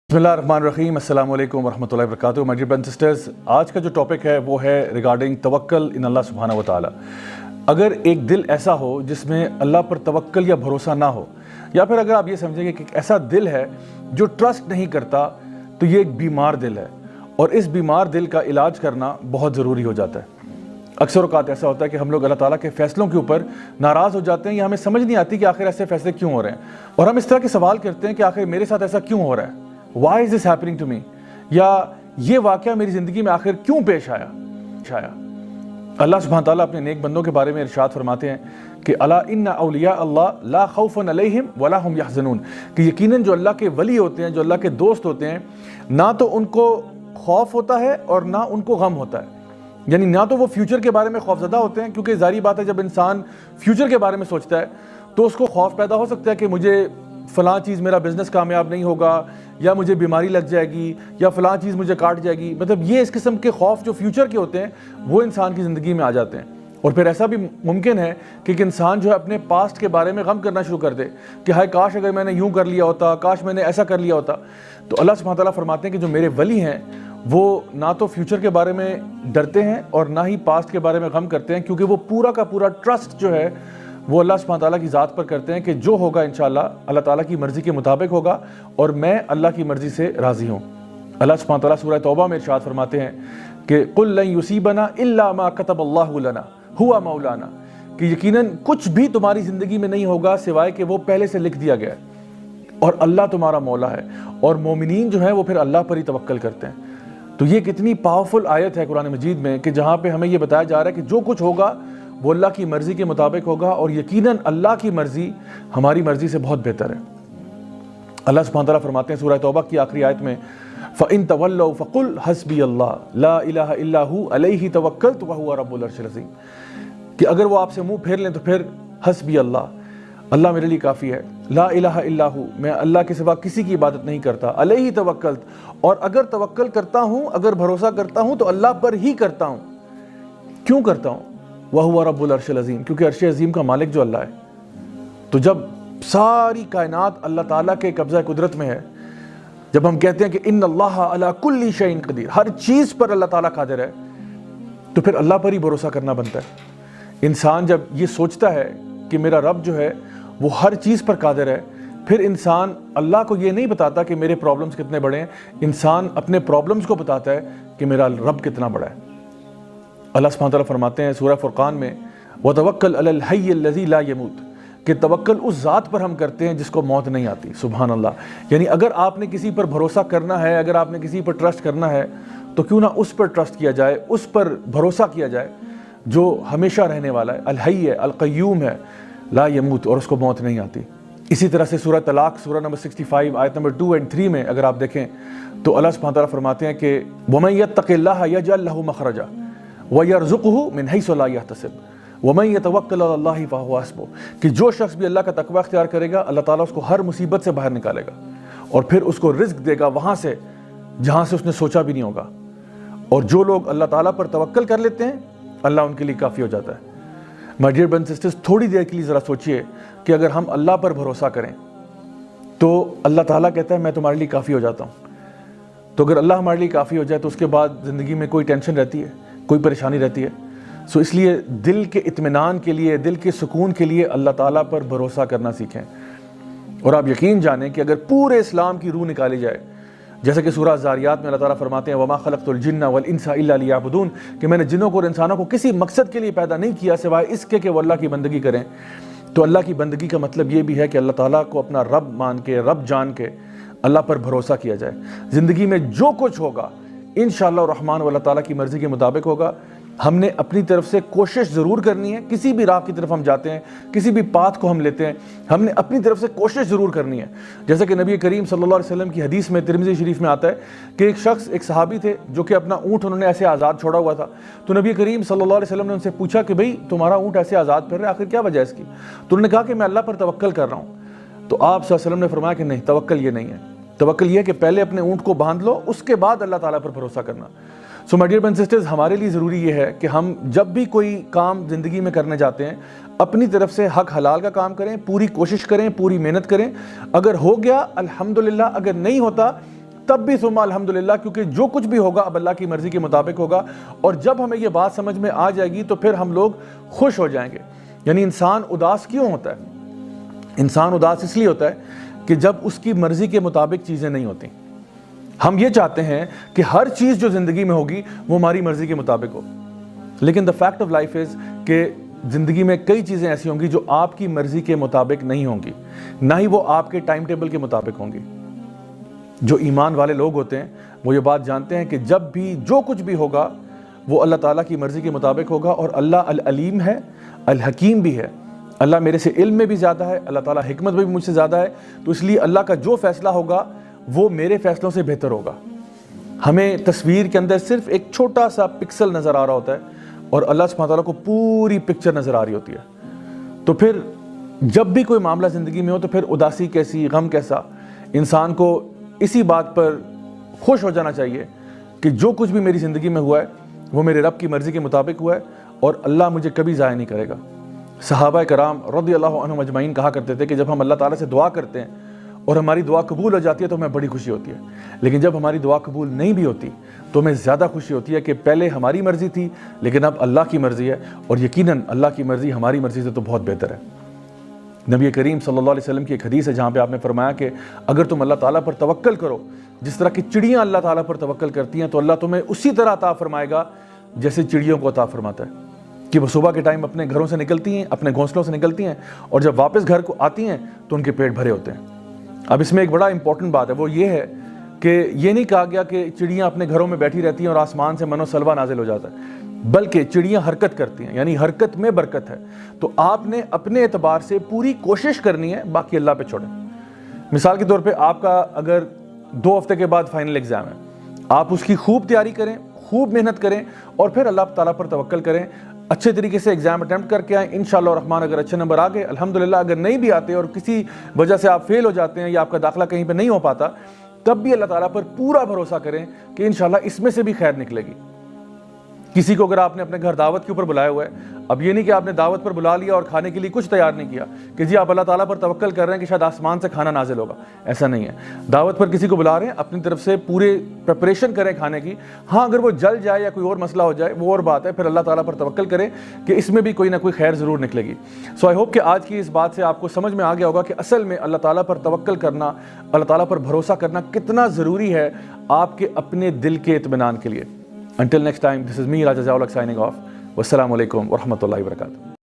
बिस्मिल्लाहिर्रहमानिर्रहीम, अस्सलाम वालेकुम वरहमतुल्लाहि वबरकातुहू। My dear brothers and sisters, आज का जो टॉपिक है वो है रिगार्डिंग तवक्कल इन अल्लाह सुब्हानहू व तआला। अगर एक दिल ऐसा हो जिसमें अल्लाह पर तवक्कल या भरोसा ना हो, या फिर अगर आप ये समझेंगे कि ऐसा दिल है जो ट्रस्ट नहीं करता, तो ये एक बीमार दिल है और इस बीमार दिल का इलाज करना बहुत ज़रूरी हो जाता है। अक्सर औक़ात ऐसा होता है कि हम लोग अल्लाह ताला के फ़ैसलों के ऊपर नाराज़ हो जाते हैं या हमें समझ नहीं आती कि आखिर ऐसे फ़ैसले क्यों हो रहे हैं, और हम इस तरह के सवाल करते हैं कि आखिर मेरे साथ ऐसा क्यों हो रहा है, why is this happening to me, या ये वाक़या मेरी ज़िंदगी में आखिर क्यों पेश आया। अल्लाह सुब्हानहू तआला अपने नेक बंदों के बारे में इरशाद फरमाते हैं कि अला इन्ना औलिया अल्लाह ला खौफुन अलैहिम वला हुम यहज़नून, कि यकीनन जो अल्लाह के वली होते हैं, जो अल्लाह के दोस्त होते हैं, ना तो उनको खौफ होता है और ना उनको गम होता है। यानी ना तो वो फ्यूचर के बारे में खौफजदा होते हैं, क्योंकि जारी बात है जब इंसान फ्यूचर के बारे में सोचता है तो उसको खौफ पैदा हो सकता है कि मुझे फ़लाँ चीज़, मेरा बिज़नेस कामयाब नहीं होगा, या मुझे बीमारी लग जाएगी, या फ़लाँ चीज़ मुझे काट जाएगी। मतलब ये इस किस्म के खौफ जो फ्यूचर के होते हैं वो इंसान की ज़िंदगी में आ जाते हैं। और फिर ऐसा भी मुमकिन है कि एक इंसान जो है अपने पास्ट के बारे में गम करना शुरू कर दे कि हाय काश अगर मैंने यूँ कर लिया होता, काश मैंने ऐसा कर लिया होता। तो अल्लाह सुब्हानहू तआला फरमाते हैं कि जो मेरे वली हैं वो ना तो फ्यूचर के बारे में डरते हैं और ना ही पास्ट के बारे में गम करते हैं, क्योंकि वो पूरा का पूरा ट्रस्ट जो है वो अल्लाह सुब्हानहू तआला की ज़ात पर करते हैं कि जो होगा इंशाअल्लाह अल्लाह ताला की मर्ज़ी के मुताबिक होगा और मैं अल्लाह की मर्ज़ी से राज़ी हूँ। अल्लाह सुब्हानहू तआला सूरह तौबा में इरशाद फरमाते हैं कि कुल लन युसीबना इल्ला मा कतबल्लाहु लना हुआ मौलाना, कि यकीनन कुछ भी तुम्हारी ज़िंदगी में नहीं होगा सिवाय कि वो पहले से लिख दिया गया है और अल्लाह तुम्हारा मौला है। और मोमिनीन जो है वो फिर अल्लाह पर ही तवक्कल करते हैं। तो ये कितनी पावरफुल आयत है कुरान मजीद में कि जहाँ पे हमें ये बताया जा रहा है कि जो कुछ होगा वो अल्लाह की मर्ज़ी के मुताबिक होगा, और यकीनन अल्लाह की मर्ज़ी हमारी मर्ज़ी से बहुत बेहतर है। अल्लाह सुब्हानहू तआला फरमाते हैं सूरह तौबा की आखिरी आयत में, फ़इन तवल्लौ फ़कुल हस्बी अल्लाह ला इलाहा इल्ला हु अलैहि तवक्कलतु व हुवा रब्बुल अर्शिल अज़ीम, कि अगर वो आपसे मुंह फेर लें तो फिर हस्बी अल्लाह, अल्लाह मेरे लिए काफ़ी है, ला इलाहा इल्ला हु, मैं अल्लाह के सिवा किसी की इबादत नहीं करता, अलैहि तवक्कलत, और अगर तवक्कल करता हूँ, अगर भरोसा करता हूँ तो अल्लाह पर ही करता हूँ। क्यों करता हूँ? वह हुआ रब्बुल अर्शिल अज़ीम, क्योंकि अर्श अज़ीम का मालिक जो अल्लाह है। तो जब सारी कायनात अल्लाह ताला के कब्ज़ा कुदरत में है, जब हम कहते हैं कि इन्नल्लाह अला कुल्ली शैइन क़दीर, हर चीज़ पर अल्लाह ताला कादिर है, तो फिर अल्लाह पर ही भरोसा करना बनता है। इंसान जब ये सोचता है कि मेरा रब जो है वो हर चीज़ पर कादिर है, फिर इंसान अल्लाह को ये नहीं बताता कि मेरे प्रॉब्लम्स कितने बड़े हैं, इंसान अपने प्रॉब्लम्स को बताता है कि मेरा रब कितना बड़ा है। अल्लाह सुब्हानहू तआला फरमाते हैं सूरह फुरक़ान में, वतवक्कल अलल हय्यिल लज़ी ला यमूत, कि तवक्कल उस ज़ात पर हम करते हैं जिसको मौत नहीं आती। सुभान अल्लाह। यानी अगर आपने किसी पर भरोसा करना है, अगर आपने किसी पर ट्रस्ट करना है, तो क्यों ना उस पर ट्रस्ट किया जाए, उस पर भरोसा किया जाए जो हमेशा रहने वाला है, अल हय्य है, अल क़य्यूम है, ला यमूत, और उसको मौत नहीं आती। इसी तरह से सूरह तलाक़ सूरह नंबर 65 आयत नंबर 2 और 3 में अगर आप देखें तो अल्लाह सुब्हानहू तआला फरमाते हैं कि वमन यत्तक़िल्लाह यजअल लहू मख़रजा व यरज़ुक़हु मिन हैसु ला यहतसिब वमन यतवक्कल अलल्लाहि फ़हुवा हस्बुह, कि जो शख्स भी अल्लाह का तक़वा इख्तियार करेगा अल्लाह ताला उसको हर मुसीबत से बाहर निकालेगा और फिर उसको रिज़्क़ देगा वहाँ से जहाँ से उसने सोचा भी नहीं होगा। और जो लोग अल्लाह ताला पर तवक्कल कर लेते हैं अल्लाह उनके लिए काफ़ी हो जाता है। My dear brothers and sisters, थोड़ी देर के लिए ज़रा सोचिए कि अगर हम अल्लाह पर भरोसा करें तो अल्लाह ताला कहता है मैं तुम्हारे लिए काफ़ी हो जाता हूँ। तो अगर अल्लाह हमारे लिए काफ़ी हो जाए तो उसके बाद ज़िंदगी में कोई टेंशन रहती है, कोई परेशानी रहती है। सो इसलिए दिल के इत्मीनान के लिए, दिल के सुकून के लिए अल्लाह ताला पर भरोसा करना सीखें। और आप यकीन जानें कि अगर पूरे इस्लाम की रूह निकाली जाए, जैसे कि सूरह ज़ारियात में अल्लाह ताला फरमाते हैं वमा खलक़तुल जिन्ना वल इंसा इल्ला लियअबुदून, कि मैंने जिन्नों को और इंसानों को किसी मकसद के लिए पैदा नहीं किया सिवाय इसके कि वो अल्लाह की बंदगी करें। तो अल्लाह की बंदगी का मतलब ये भी है कि अल्लाह ताला को अपना रब मान के, रब जान के अल्लाह पर भरोसा किया जाए। ज़िंदगी में जो कुछ होगा इंशाअल्लाह रहमान अल्लाह ताला की मर्ज़ी के मुताबिक होगा। हमने अपनी तरफ से कोशिश ज़रूर करनी है, किसी भी राह की तरफ हम जाते हैं, किसी भी पाथ को हम लेते हैं, हमने अपनी तरफ से कोशिश ज़रूर करनी है। जैसे कि नबी करीम सल्लल्लाहु अलैहि वसल्लम की हदीस में तिरमिज़ी शरीफ में आता है कि एक शख्स, एक सहाबी थे जो कि अपना ऊँट उन्होंने ऐसे आज़ाद छोड़ा हुआ था। तो नबी करीम सल्लल्लाहु अलैहि वसल्लम ने उनसे पूछा कि भाई तुम्हारा ऊँट ऐसे आज़ाद फिर रहा है, आखिर क्या वजह है इसकी? तो उन्होंने कहा कि मैं अल्लाह पर तवक्कल कर रहा हूँ। तो आप सल्लल्लाहु अलैहि वसल्लम ने फरमाया कि नहीं, तवक्कल ये नहीं है। तवक्कल ये है कि पहले अपने ऊँट को बांध लो, उसके बाद अल्लाह ताला पर भरोसा करना। So my dear brothers and sisters, हमारे लिए ज़रूरी ये है कि हम जब भी कोई काम ज़िंदगी में करने जाते हैं अपनी तरफ से हक हलाल का काम करें, पूरी कोशिश करें, पूरी मेहनत करें। अगर हो गया अल्हम्दुलिल्लाह, अगर नहीं होता تب بھی ثم الحمدللہ، کیونکہ جو کچھ بھی ہوگا اب اللہ کی مرضی کے مطابق ہوگا، اور جب ہمیں یہ بات سمجھ میں آ جائے گی تو پھر ہم لوگ خوش ہو جائیں گے۔ یعنی انسان اداس کیوں ہوتا ہے؟ انسان اداس اس لیے ہوتا ہے کہ جب اس کی مرضی کے مطابق چیزیں نہیں ہوتی۔ ہم یہ چاہتے ہیں کہ ہر چیز جو زندگی میں ہوگی وہ ہماری مرضی کے مطابق ہو، لیکن the fact of life is کہ زندگی میں کئی چیزیں ایسی ہوں گی جو آپ کی مرضی کے مطابق نہیں ہوں گی، نہ ہی وہ آپ کے ٹائم ٹیبل کے مطابق ہوں گی۔ جو ایمان والے لوگ ہوتے ہیں وہ یہ بات جانتے ہیں کہ جب بھی جو کچھ بھی ہوگا وہ اللہ تعالیٰ کی مرضی کے مطابق ہوگا، اور اللہ العلیم ہے، الحکیم بھی ہے۔ اللہ میرے سے علم میں بھی زیادہ ہے، اللہ تعالیٰ حکمت میں بھی مجھ سے زیادہ ہے، تو اس لیے اللہ کا جو فیصلہ ہوگا وہ میرے فیصلوں سے بہتر ہوگا۔ ہمیں تصویر کے اندر صرف ایک چھوٹا سا پکسل نظر آ رہا ہوتا ہے، اور اللہ سبحانہ تعالیٰ کو پوری پکچر نظر آ رہی ہوتی ہے۔ تو پھر جب بھی کوئی معاملہ زندگی میں ہو تو پھر اداسی کیسی، غم کیسا، انسان کو اسی بات پر خوش ہو جانا چاہیے کہ جو کچھ بھی میری زندگی میں ہوا ہے وہ میرے رب کی مرضی کے مطابق ہوا ہے، اور اللہ مجھے کبھی ضائع نہیں کرے گا۔ صحابہ کرام رضی اللہ عنہم اجمعین کہا کرتے تھے کہ جب ہم اللہ تعالیٰ سے دعا کرتے ہیں اور ہماری دعا قبول ہو جاتی ہے تو ہمیں بڑی خوشی ہوتی ہے، لیکن جب ہماری دعا قبول نہیں بھی ہوتی تو ہمیں زیادہ خوشی ہوتی ہے کہ پہلے ہماری مرضی تھی لیکن اب اللہ کی مرضی ہے، اور یقیناً اللہ کی مرضی ہماری مرضی سے تو بہت بہتر ہے۔ نبی کریم صلی اللہ علیہ وسلم کی ایک حدیث ہے جہاں پہ آپ نے فرمایا کہ اگر تم اللہ تعالیٰ پر توکل کرو جس طرح کی چڑیاں اللہ تعالیٰ پر توکل کرتی ہیں تو اللہ تمہیں اسی طرح عطا فرمائے گا جیسے چڑیوں کو عطا فرماتا ہے، کہ وہ صبح کے ٹائم اپنے گھروں سے نکلتی ہیں، اپنے گھونسلوں سے نکلتی ہیں، اور جب واپس گھر کو آتی ہیں تو ان کے پیٹ بھرے ہوتے ہیں۔ اب اس میں ایک بڑا امپورٹنٹ بات ہے، وہ یہ ہے کہ یہ نہیں کہا گیا کہ چڑیاں اپنے گھروں میں بیٹھی رہتی ہیں اور آسمان سے من و سلوہ نازل ہو جاتا ہے، بلکہ چڑیاں حرکت کرتی ہیں، یعنی حرکت میں برکت ہے۔ تو آپ نے اپنے اعتبار سے پوری کوشش کرنی ہے، باقی اللہ پہ چھوڑیں۔ مثال کے طور پہ آپ کا اگر 2 ہفتے کے بعد فائنل ایگزام ہے، آپ اس کی خوب تیاری کریں، خوب محنت کریں، اور پھر اللہ تعالیٰ پر توکل کریں، اچھے طریقے سے ایگزام اٹیمپٹ کر کے آئیں، انشاءاللہ الرحمن اگر اچھے نمبر آ گئے الحمدللہ، اگر نہیں بھی آتے اور کسی وجہ سے آپ فیل ہو جاتے ہیں یا آپ کا داخلہ کہیں پہ نہیں ہو پاتا، تب بھی اللہ تعالیٰ پر پورا بھروسہ کریں کہ انشاءاللہ اس میں سے بھی خیر نکلے گی۔ کسی کو اگر آپ نے اپنے گھر دعوت کے اوپر بلایا ہوا ہے، اب یہ نہیں کہ آپ نے دعوت پر بلا لیا اور کھانے کے لیے کچھ تیار نہیں کیا کہ جی آپ اللہ تعالیٰ پر توکل کر رہے ہیں کہ شاید آسمان سے کھانا نازل ہوگا، ایسا نہیں ہے۔ دعوت پر کسی کو بلا رہے ہیں، اپنی طرف سے پورے پریپریشن کریں کھانے کی، ہاں اگر وہ جل جائے یا کوئی اور مسئلہ ہو جائے وہ اور بات ہے، پھر اللہ تعالیٰ پر توکل کریں کہ اس میں بھی کوئی نہ کوئی خیر ضرور نکلے گی۔ سو آئی ہوپ کہ آج کی اس بات سے آپ کو سمجھ میں آ گیا ہوگا کہ اصل میں اللہ تعالیٰ پر توکل کرنا، اللہ تعالیٰ پر بھروسہ کرنا کتنا ضروری ہے آپ کے اپنے دل کے اطمینان کے لیے۔ Until next time, this is me, Raja Zawlak, signing off. Wassalamu alaikum wa rahmatullahi wa barakatuh.